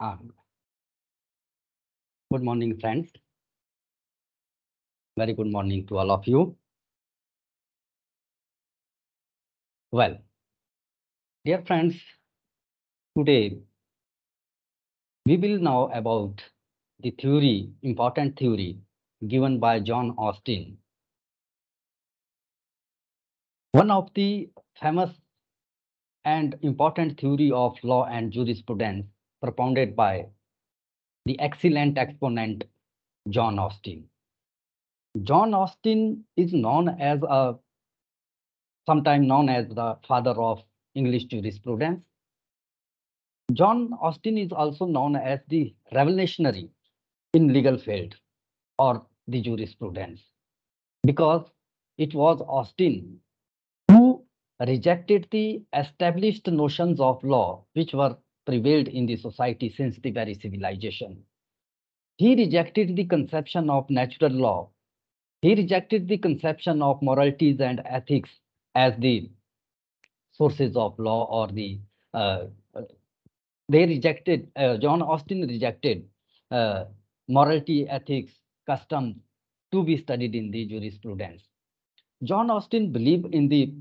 Um, Good morning, friends. Very good morning to all of you. Well, dear friends, today we will know about the theory, important theory given by John Austin, one of the famous and important theory of law and jurisprudence propounded by the excellent exponent John Austin. John Austin is sometimes known as the father of English jurisprudence. John Austin is also known as the revolutionary in legal field or the jurisprudence because it was Austin who rejected the established notions of law which were prevailed in the society since the very civilization. He rejected the conception of natural law. He rejected the conception of moralities and ethics as the sources of law or uh, John Austin rejected uh, morality, ethics, customs to be studied in the jurisprudence. John Austin believed in the,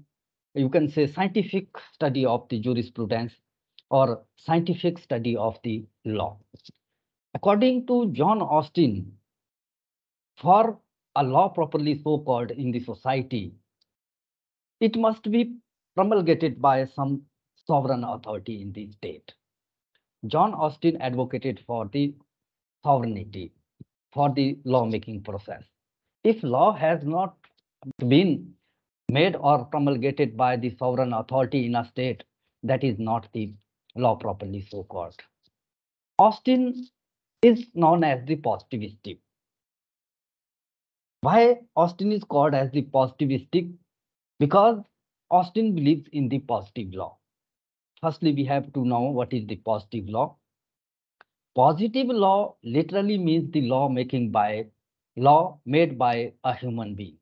you can say, scientific study of the jurisprudence or scientific study of the law. According to John Austin, for a law properly so called in the society, it must be promulgated by some sovereign authority in the state. John Austin advocated for the sovereignty for the lawmaking process. If law has not been made or promulgated by the sovereign authority in a state, that is not the law properly so called. Austin is known as the positivistic. Why Austin is called as the positivistic? Because Austin believes in the positive law. Firstly, we have to know what is the positive law. Positive law literally means the law made by a human being.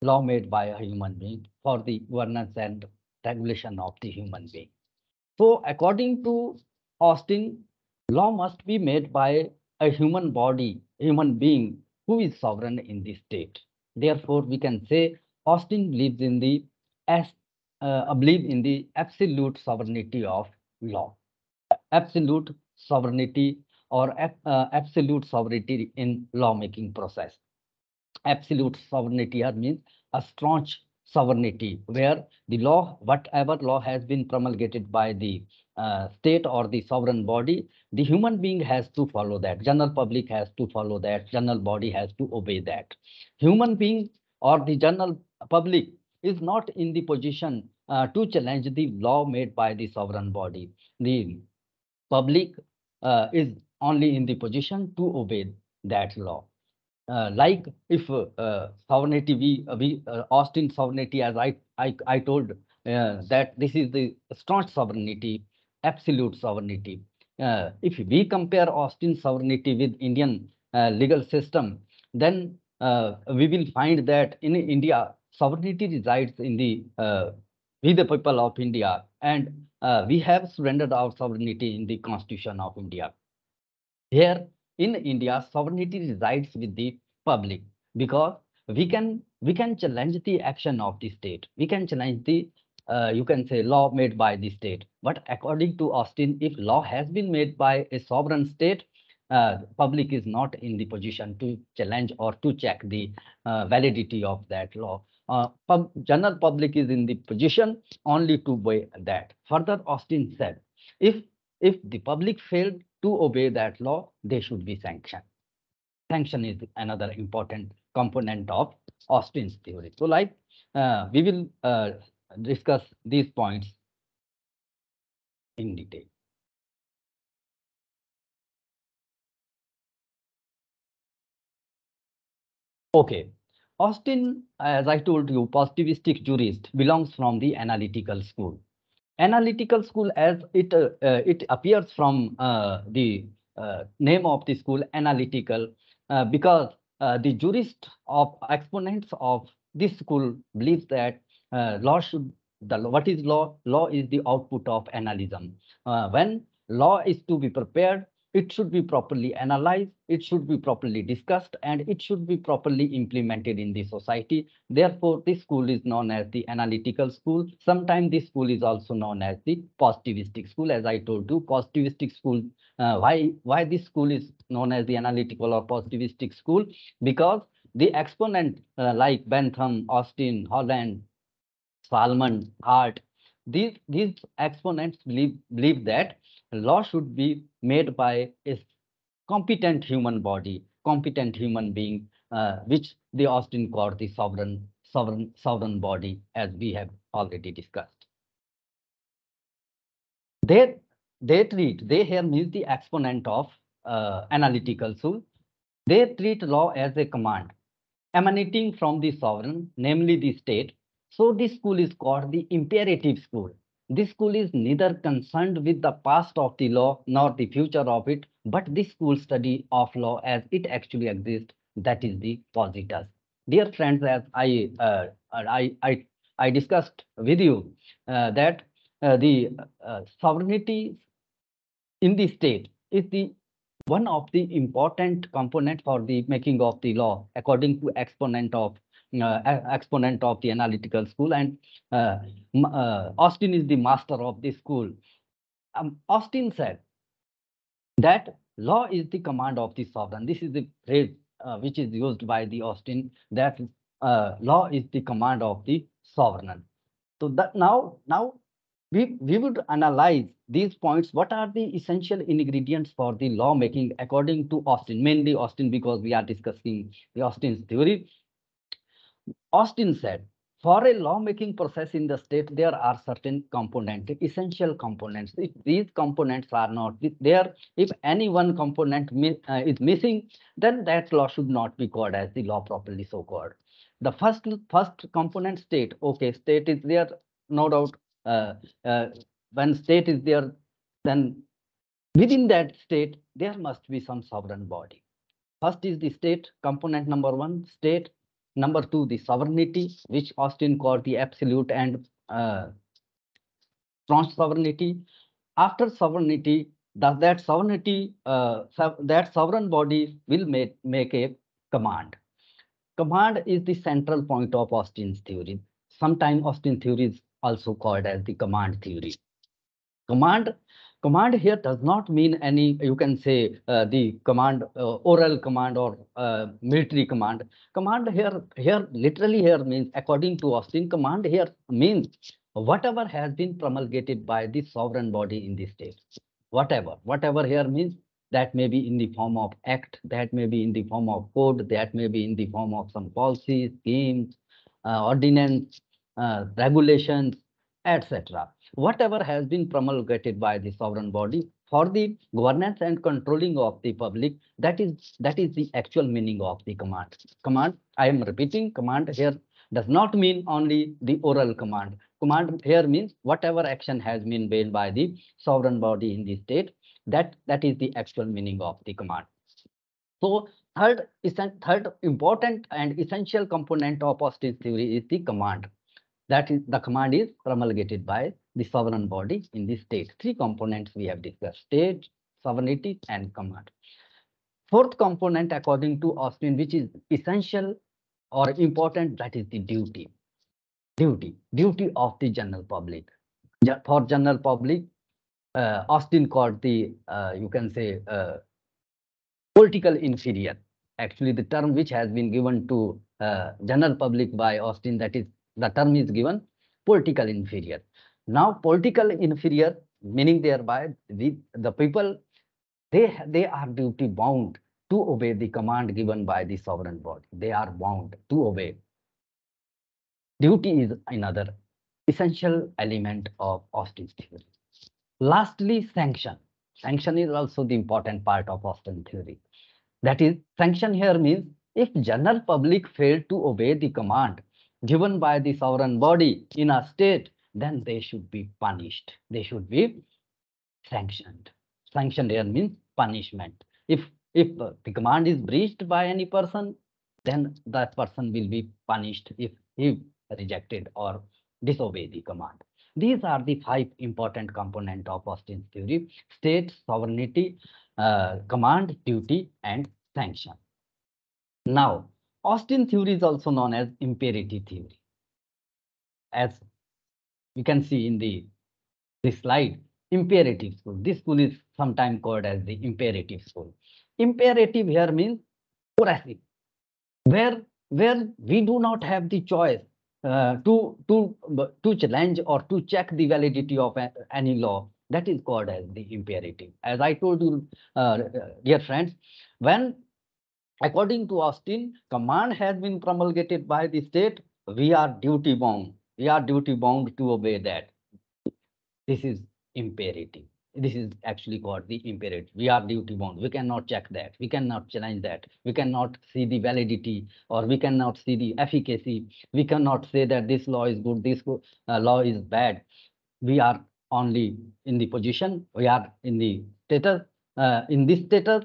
Law made by a human being for the governance and regulation of the human being. So, according to Austin, law must be made by a human being who is sovereign in the state. Therefore, we can say Austin believes in the absolute sovereignty of law, absolute sovereignty or absolute sovereignty in lawmaking process. Absolute sovereignty here means a staunch sovereignty where the law, whatever law has been promulgated by the state or the sovereign body, the human being has to follow that. General public has to follow that. General body has to obey that. Human being or the general public is not in the position to challenge the law made by the sovereign body. The public is only in the position to obey that law. Like if sovereignty, Austin sovereignty, as I told that this is the staunch sovereignty, absolute sovereignty. If we compare Austin sovereignty with Indian legal system, then we will find that in India, sovereignty resides in with the people of India, and we have surrendered our sovereignty in the Constitution of India. Here in India, sovereignty resides with the public because we can challenge the action of the state. We can challenge the you can say law made by the state. But according to Austin, if law has been made by a sovereign state, public is not in the position to challenge or to check the validity of that law. General public is in the position only to obey that. Further, Austin said, if if the public failed to obey that law, they should be sanctioned. Sanction is another important component of Austin's theory. So, like we will discuss these points in detail. Okay. Austin, as I told you, positivistic jurist belongs from the analytical school. Analytical school, as it appears from the name of the school, analytical, because the jurist of exponents of this school believes that law should what is law? Law is the output of analysm. When Law is to be prepared, it should be properly analyzed, it should be properly discussed, and it should be properly implemented in the society. Therefore, this school is known as the analytical school. Sometimes this school is also known as the positivistic school. As I told you, positivistic school, why this school is known as the analytical or positivistic school? Because the exponent like Bentham, Austin, Holland, Salmon, Hart, these exponents believe that law should be made by a competent human body, competent human being, which the Austin called the sovereign body, as we have already discussed. They they here means the exponent of analytical soul. They treat law as a command emanating from the sovereign, namely the state. So this school is called the imperative school. This school is neither concerned with the past of the law nor the future of it, but this school study of law as it actually exists, that is the positus. Dear friends, as I discussed with you that the sovereignty in the state is the one of the important component for the making of the law, according to exponent of the analytical school. And Austin is the master of this school. Austin said that law is the command of the sovereign. This is the phrase which is used by the Austin, that law is the command of the sovereign. So that now we would analyze these points. What are the essential ingredients for the lawmaking according to Austin? Mainly Austin, because we are discussing the Austin's theory. Austin said, for a lawmaking process in the state, there are certain components, essential components. If these components are not there, if any one component is missing, then that law should not be called as the law properly so called. The first component, state. Okay, state is there, no doubt. Uh, uh, when state is there, then within that state, there must be some sovereign body. First is the state, component number one, state. Number two, the sovereignty, which Austin called the absolute and strong sovereignty. After sovereignty, that sovereign body will make a command. Command is the central point of Austin's theory. Sometimes Austin theory is also called as the command theory. Command command here does not mean any, you can say the command, oral command or military command. Command here literally here means, according to Austin, command here means whatever has been promulgated by the sovereign body in the state. Whatever here means, that may be in the form of act, that may be in the form of code, that may be in the form of some policies, schemes, ordinance, regulations, etc. Whatever has been promulgated by the sovereign body for the governance and controlling of the public, that is the actual meaning of the command. Command, I am repeating, command here does not mean only the oral command. Command here means whatever action has been made by the sovereign body in the state, that is the actual meaning of the command. So third important and essential component of Austin's theory is the command. That is, the command is promulgated by the sovereign body in the state. Three components we have discussed: state, sovereignty, and command. Fourth component, according to Austin, which is essential or important, that is the duty. Duty of the general public. For general public, Austin called the, you can say, political inferior. Actually, the term which has been given to general public by Austin, that is, the term is given political inferior. Now, political inferior, meaning thereby the people, they are duty bound to obey the command given by the sovereign body. They are bound to obey. Duty is another essential element of Austin's theory. Lastly, sanction. Sanction is also the important part of Austin theory. That is, sanction here means if general public fail to obey the command given by the sovereign body in a state, then they should be punished. They should be sanctioned. Sanction here means punishment. If the command is breached by any person, then that person will be punished if he rejected or disobey the command. These are the five important components of Austin's theory: state, sovereignty, command, duty, and sanction. Now, Austin theory is also known as imperative theory. As we can see in this slide, imperative school. This school is sometimes called as the imperative school. Imperative here means coercive, where we do not have the choice to challenge or to check the validity of any law. That is called as the imperative. As I told you, dear friends, when according to Austin, command has been promulgated by the state, we are duty bound. We are duty bound to obey that. This is imperative. This is actually called the imperative. We are duty bound. We cannot check that. We cannot challenge that. We cannot see the validity, or we cannot see the efficacy. We cannot say that this law is good, this law is bad. We are only in the position, we are in the status, in this status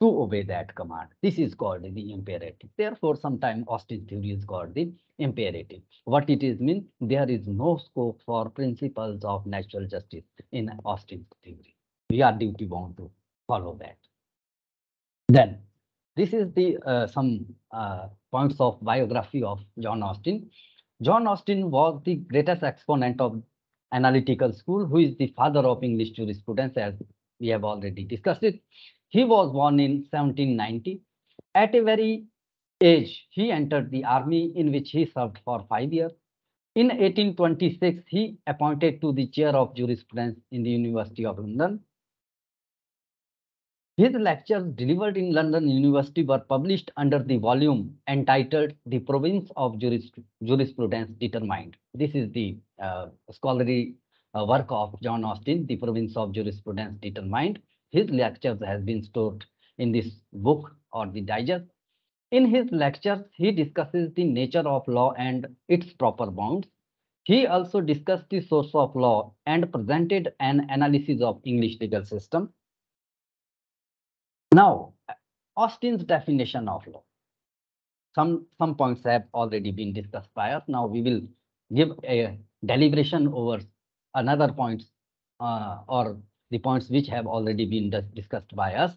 to obey that command. This is called the imperative. Therefore, sometimes Austin theory is called the imperative. What it is means, there is no scope for principles of natural justice in Austin theory. We are duty bound to follow that. Then, this is the some points of biography of John Austin. John Austin was the greatest exponent of analytical school, who is the father of English jurisprudence, as we have already discussed it. He was born in 1790. At a very age, he entered the army, in which he served for 5 years. In 1826, he appointed to the chair of jurisprudence in the University of London. His lectures delivered in London University were published under the volume entitled The Province of Jurisprudence Determined. This is the scholarly work of John Austin, The Province of Jurisprudence Determined. His lectures have been stored in this book or the digest. In his lectures, he discusses the nature of law and its proper bounds. He also discussed the source of law and presented an analysis of English legal system. Now, Austin's definition of law. Some points have already been discussed by us. Now we will give a deliberation over another points or the points which have already been discussed by us.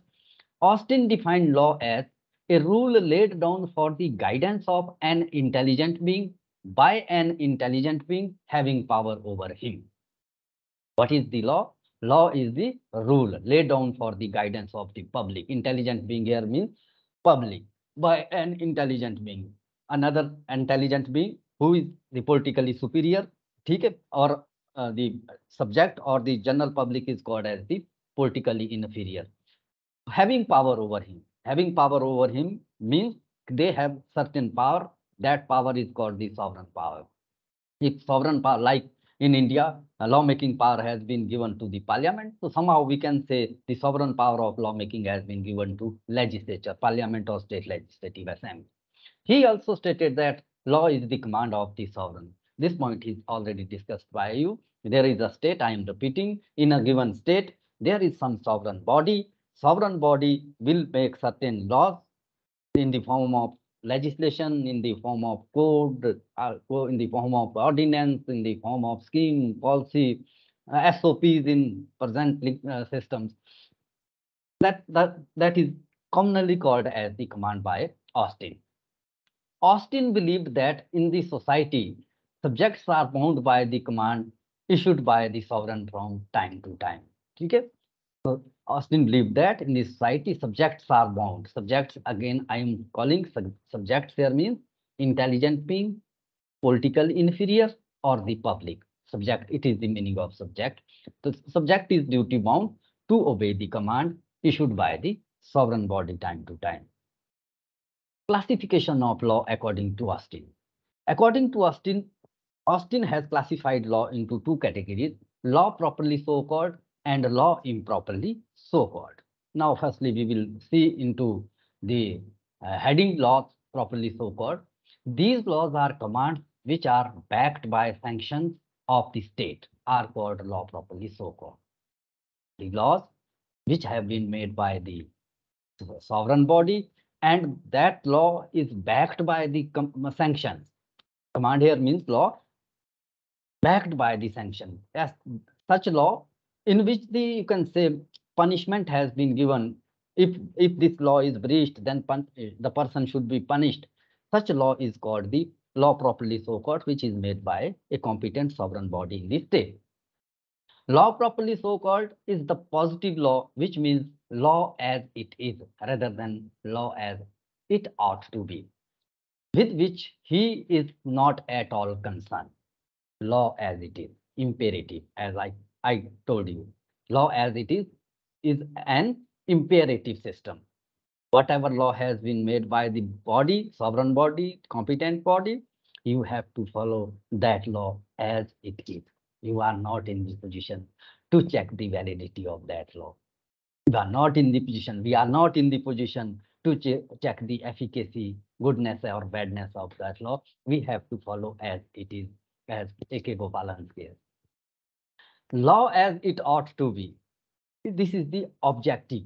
Austin defined law as a rule laid down for the guidance of an intelligent being by an intelligent being having power over him. What is the law? Law is the rule laid down for the guidance of the public. Intelligent being here means public, by an intelligent being. Another intelligent being who is the politically superior, okay, or the subject or the general public is called as the politically inferior. Having power over him. Having power over him means they have certain power. That power is called the sovereign power. If sovereign power, like in India, lawmaking power has been given to the parliament. So somehow we can say the sovereign power of lawmaking has been given to legislature, parliament or state legislative assembly. He also stated that law is the command of the sovereign. This point is already discussed by you. There is a state, I am repeating, in a given state, there is some sovereign body. Sovereign body will make certain laws in the form of legislation, in the form of code, in the form of ordinance, in the form of scheme, policy, SOPs in present systems. That is commonly called as the command by Austin. Austin believed that in the society, subjects are bound by the command issued by the sovereign from time to time. Okay? So Austin believed that in the society, subjects are bound. Subjects, again, I am calling subjects here means intelligent being, political inferior, or the public. Subject, it is the meaning of subject. The subject is duty bound to obey the command issued by the sovereign body time to time. Classification of law according to Austin. According to Austin, Austin has classified law into two categories: law properly so called and law improperly so called. Now, firstly, we will see into the heading laws properly so called. These laws are commands which are backed by sanctions of the state are called law properly so called. The laws which have been made by the sovereign body, and that law is backed by the sanctions. Command here means law. backed by the sanction. As such law in which the you can say punishment has been given. If this law is breached, then the person should be punished. Such law is called the law properly so called, which is made by a competent sovereign body in the state. Law properly so called is the positive law, which means law as it is rather than law as it ought to be, with which he is not at all concerned. Law as it is, imperative, as I told you. Law as it is an imperative system. Whatever law has been made by the body, sovereign body, competent body, you have to follow that law as it is. You are not in the position to check the validity of that law. We are not in the position to check the efficacy, goodness or badness of that law. We have to follow as it is, as A.K. Gopalan's case. Law as it ought to be. This is the objective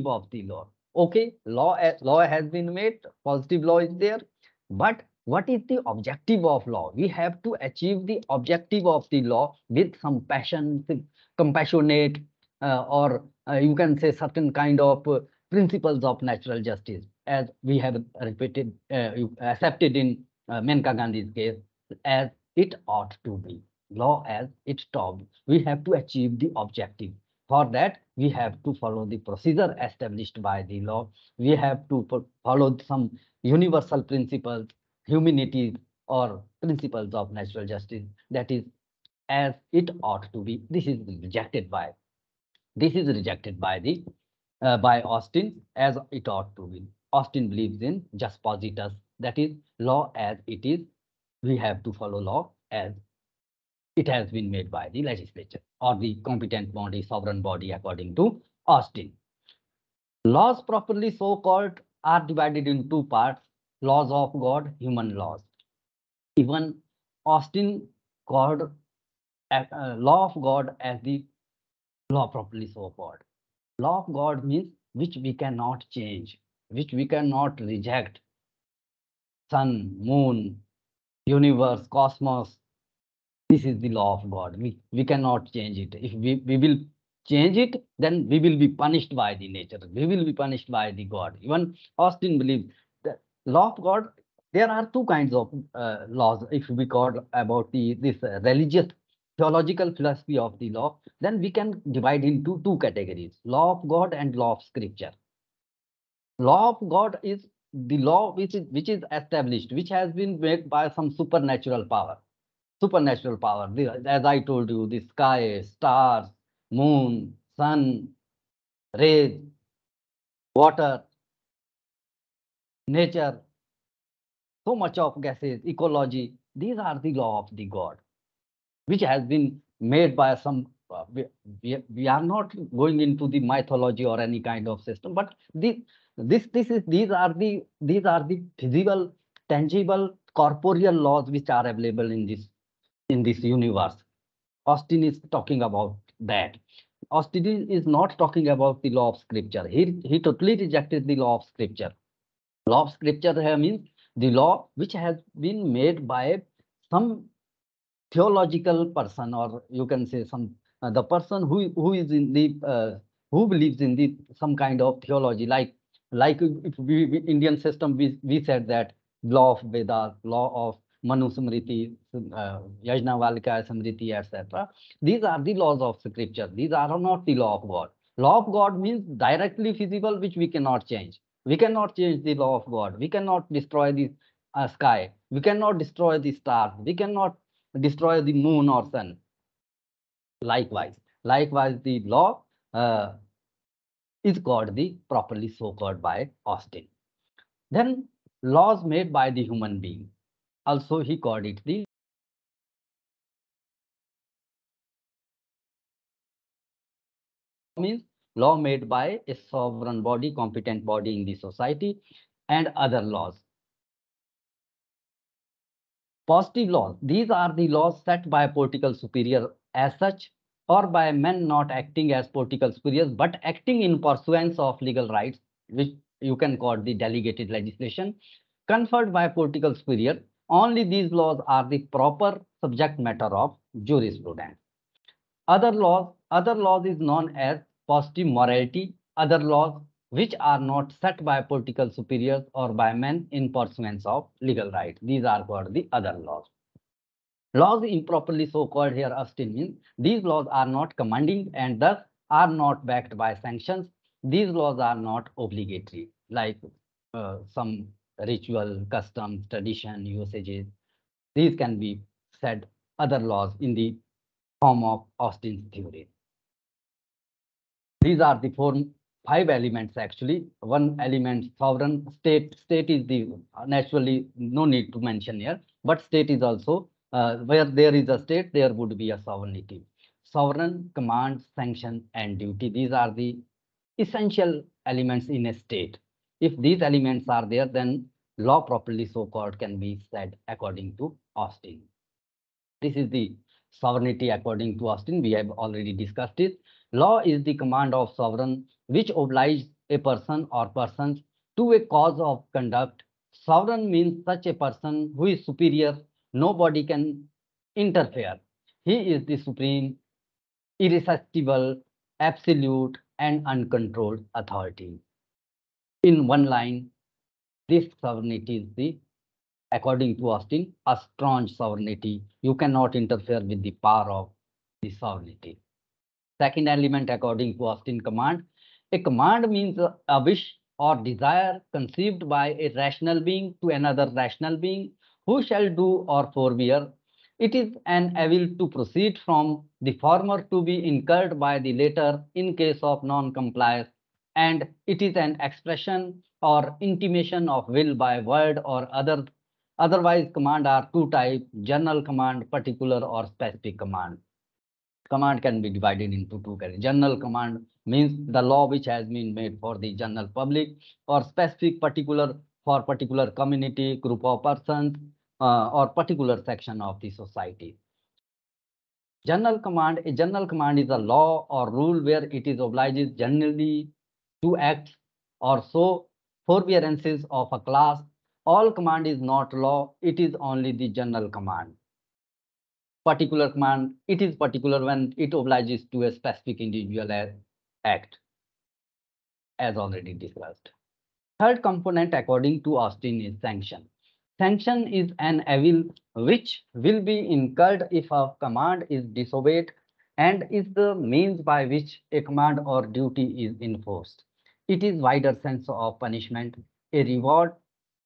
of the law. Okay, law has been made, positive law is there, but what is the objective of law? We have to achieve the objective of the law with some passion, compassionate, or you can say certain kind of principles of natural justice, as we have repeated, accepted in Menka Gandhi's case, as it ought to be. Law as it ought. We have to achieve the objective. For that, we have to follow the procedure established by the law. We have to follow some universal principles, humanity, or principles of natural justice. That is, as it ought to be. This is rejected by the by Austin, as it ought to be. Austin believes in jus positus. That is, law as it is. We have to follow law as it has been made by the legislature or the competent body, sovereign body, according to Austin. Laws properly so called are divided in two parts: laws of God, human laws. Even Austin called law of God as the law properly so called. Law of God means which we cannot change, which we cannot reject. Sun, moon, universe, cosmos, this is the law of God. We cannot change it. If we will change it, then we will be punished by the nature. We will be punished by the God. Even Austin believes the law of God. There are two kinds of laws. If we call about this religious theological philosophy of the law, then we can divide into two categories: law of God and law of Scripture. Law of God is the law which is established, which has been made by some supernatural power. Supernatural power, as I told you, the sky, stars, moon, sun, rays, water, nature, so much of gases, ecology. These are the law of the God, which has been made by some. We are not going into the mythology or any kind of system, but these are the physical, tangible, corporeal laws which are available in this universe. Austin is talking about that. Austin is not talking about the law of Scripture. He totally rejected the law of Scripture. Law of Scripture here means the law which has been made by some theological person, or you can say some the person who is in the who believes in the some kind of theology, like if we Indian system, we said that law of Vedas, law of Manu Smriti, Yajnavalkya Smriti, etc. These are the laws of Scripture. These are not the law of God. Law of God means directly feasible, which we cannot change. We cannot change the law of God. We cannot destroy the sky. We cannot destroy the stars. We cannot destroy the moon or sun. Likewise, the law is called the properly so called by Austin. Then laws made by the human being. Also, he called it the means law made by a sovereign body, competent body in the society, and other laws. Positive laws. These are the laws set by a political superior as such, or by men not acting as political superiors, but acting in pursuance of legal rights, which you can call the delegated legislation, conferred by a political superior Only these laws are the proper subject matter of jurisprudence. Other laws is known as positive morality. Other laws which are not set by political superiors or by men in pursuance of legal right. These are called the other laws. Laws improperly so called here Austin means these laws are not commanding and thus are not backed by sanctions. These laws are not obligatory like some ritual, customs, tradition, usages. These can be said other laws in the form of Austin's theory. These are the five elements actually. One element, sovereign state. State is the naturally no need to mention here, but state is also where there is a state, there would be a sovereignty. Sovereign, command, sanction, and duty. These are the essential elements in a state. If these elements are there, then law properly so called can be said according to Austin. This is the sovereignty according to Austin. We have already discussed it. Law is the command of sovereign which obliges a person or persons to a cause of conduct. Sovereign means such a person who is superior. Nobody can interfere. He is the supreme, irresistible, absolute, and uncontrolled authority. In one line, this sovereignty is the according to Austin, a strong sovereignty. You cannot interfere with the power of the sovereignty. Second element, according to Austin, command. A command means a wish or desire conceived by a rational being to another rational being who shall do or forbear. It is an evil to proceed from the former to be incurred by the latter in case of non-compliance, and it is an expression or intimation of will by word or other. Otherwise, command are two types: general command, particular or specific command. Command can be divided into two categories. General command means the law which has been made for the general public, or specific, particular for particular community, group of persons, or particular section of the society. General command, a general command is a law or rule where it is obliges generally to act or so forbearances of a class. All command is not law, it is only the general command. Particular command, it is particular when it obliges to a specific individual act, as already discussed. Third component according to Austin is sanction. Sanction is an evil which will be incurred if a command is disobeyed and is the means by which a command or duty is enforced. It is wider sense of punishment. A reward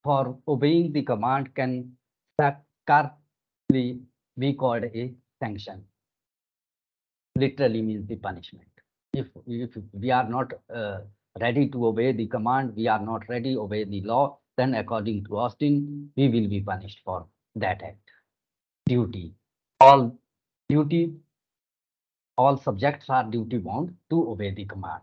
for obeying the command can sarcastically be called a sanction. Literally means the punishment. If we are not ready to obey the command, we are not ready to obey the law, then according to Austin, we will be punished for that act. Duty. All duty, all subjects are duty bound to obey the command.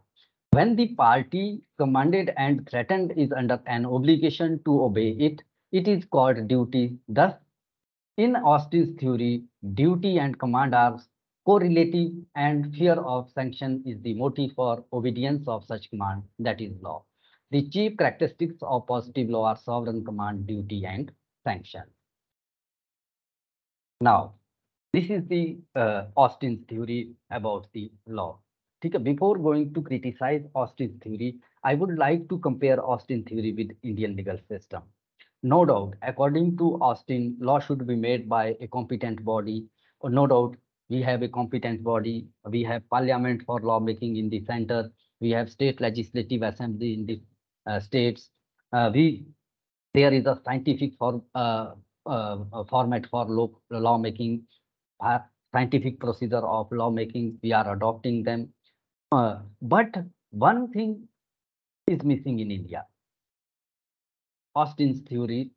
When the party commanded and threatened is under an obligation to obey it, it is called duty. Thus, in Austin's theory, duty and command are correlative, and fear of sanction is the motive for obedience of such command, that is law. The chief characteristics of positive law are sovereign command, duty, and sanction. Now, this is the Austin's theory about the law. Before going to criticize Austin's theory, I would like to compare Austin's theory with Indian legal system. No doubt, according to Austin, law should be made by a competent body. No doubt, we have a competent body. We have parliament for lawmaking in the center. We have state legislative assembly in the states. There is a scientific format for lawmaking, scientific procedure of lawmaking. We are adopting them. But one thing is missing in India. Austin's theory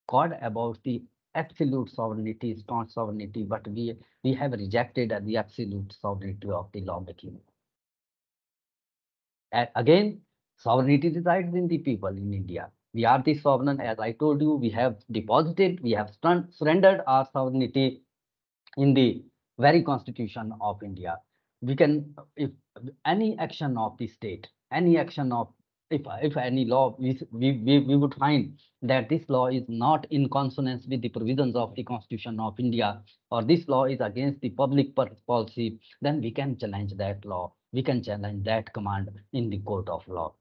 got about the absolute sovereignty, strong sovereignty, but we have rejected the absolute sovereignty of the lawmaking. Again, sovereignty resides in the people in India. We are the sovereign, as I told you. We have deposited, we have surrendered our sovereignty in the very constitution of India. We can, if any action of the state, any action of if any law we would find that this law is not in consonance with the provisions of the Constitution of India, or this law is against the public policy, then we can challenge that law. We can challenge that command in the court of law.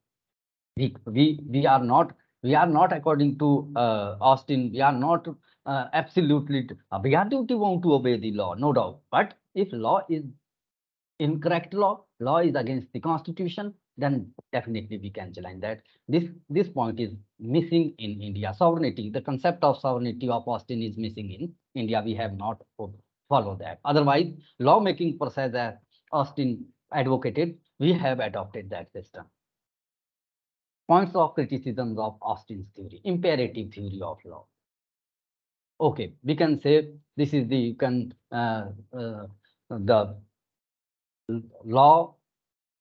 We are not, we are not, according to Austin, we are not absolutely, we are duty bound to obey the law, no doubt. But if law is incorrect, law is against the Constitution, then definitely we can challenge that. This point is missing in India. Sovereignty, the concept of sovereignty of Austin is missing in India. We have not followed that. Otherwise, lawmaking process as Austin advocated, we have adopted that system. Points of criticisms of Austin's theory, imperative theory of law. Okay, we can say this is the the law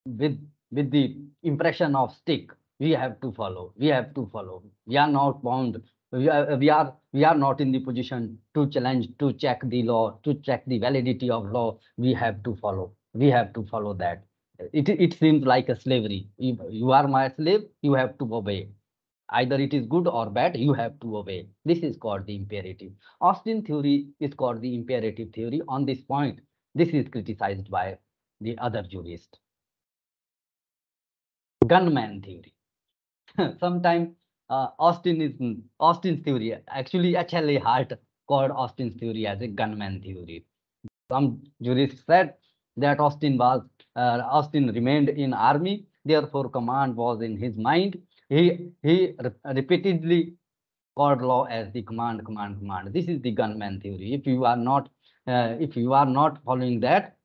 with the impression of stick. We have to follow. We have to follow. We are not bound. We are not in the position to challenge, to check the law, to check the validity of law. We have to follow. We have to follow that. It seems like a slavery. If you are my slave, you have to obey. Either it is good or bad, you have to obey. This is called the imperative. Austin theory is called the imperative theory. On this point, this is criticized by the other jurists. Gunman theory. Sometimes Austin's theory. Actually, H.L.A. Hart called Austin's theory as a gunman theory. Some jurists said that Austin remained in army, therefore command was in his mind. He repeatedly called law as the command. This is the gunman theory. If you are not following that,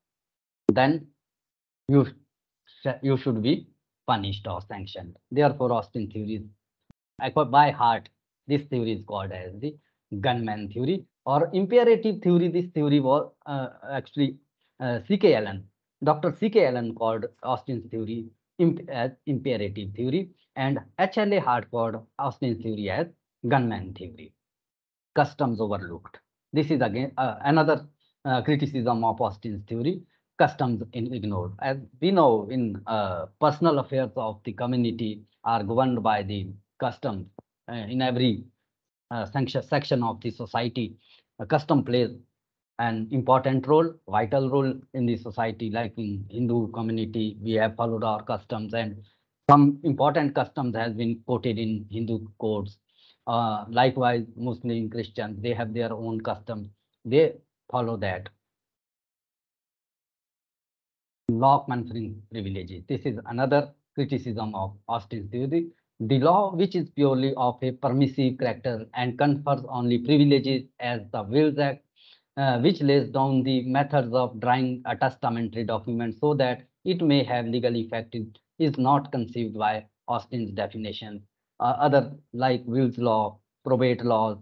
then you you should be punished or sanctioned. Therefore, Austin theory by Hart, this theory is called as the gunman theory or imperative theory. This theory was actually C.K. Allen. Dr. C.K. Allen called Austin's theory as imperative theory, and H.L.A. Hart called Austin's theory as gunman theory. Customs overlooked. This is again another criticism of Austin's theory. Customs ignored. As we know, in personal affairs of the community are governed by the customs. In every section of the society, custom plays an important role, vital role in the society. Like in Hindu community, we have followed our customs, and some important customs has been quoted in Hindu codes. Likewise, Muslim, Christians, they have their own customs. They follow that. Law conferring privileges. This is another criticism of Austin's theory. The law, which is purely of a permissive character and confers only privileges as the Wills Act, which lays down the methods of drawing a testamentary document so that it may have legal effect, is not conceived by Austin's definition. Other like wills law, probate laws,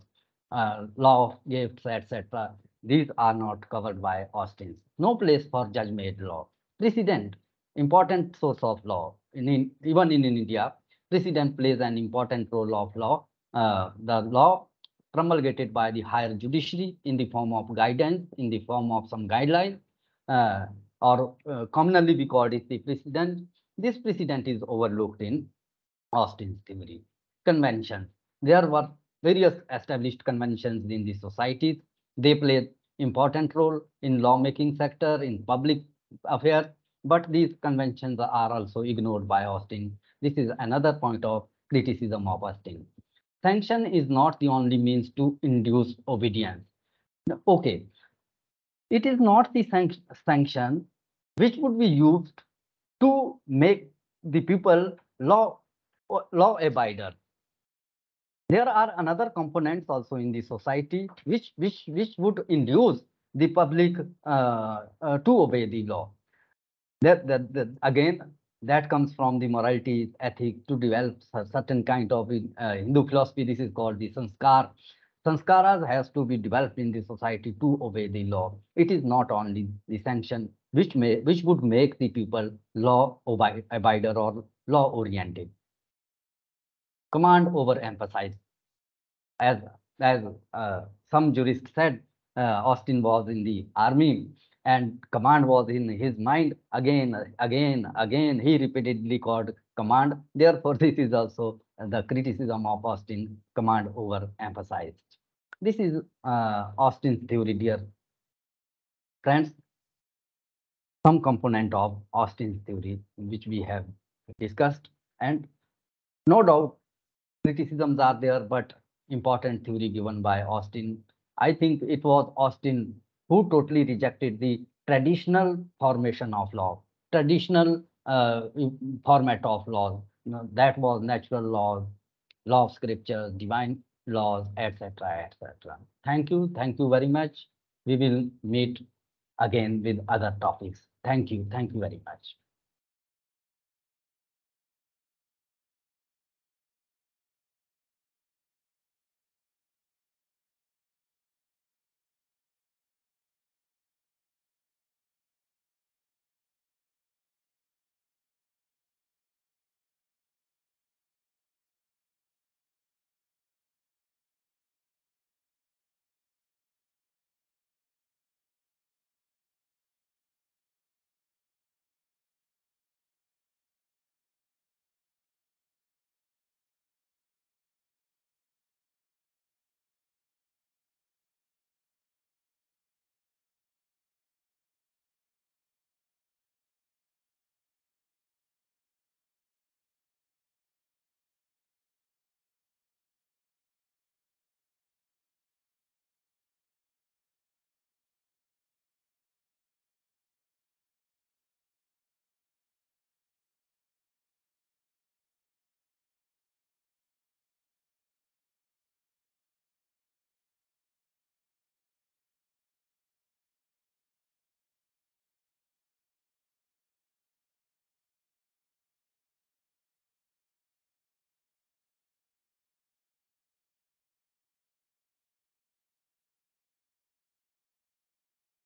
law of gifts, etc. These are not covered by Austin's. No place for judge-made law. Precedent, important source of law. Even in India, precedent plays an important role of law. The law promulgated by the higher judiciary in the form of guidance, in the form of some guidelines, or commonly we call it the precedent. This precedent is overlooked in Austin's theory. Conventions. There were various established conventions in the societies. They played important role in lawmaking sector, in public affairs, but these conventions are also ignored by Austin. This is another point of criticism of Austin. Sanction is not the only means to induce obedience. Okay, it is not the sanction which would be used to make the people law abider. There are another components also in the society which would induce the public to obey the law. Again, that comes from the morality, ethics, to develop a certain kind of Hindu philosophy. This is called the sanskar. Sanskaras has to be developed in the society to obey the law. It is not only the sanction which would make the people law abider or law oriented. Command over emphasize. As some jurists said, Austin was in the army. and command was in his mind again, again. He repeatedly called command. Therefore, this is also the criticism of Austin: command over emphasized. This is Austin's theory, dear friends. Some component of Austin's theory, which we have discussed, and no doubt criticisms are there, but important theory given by Austin. I think it was Austin who totally rejected the traditional formation of law, traditional format of laws. That was natural laws, law of scriptures, divine laws, etc., etc. Thank you very much. We will meet again with other topics. Thank you very much.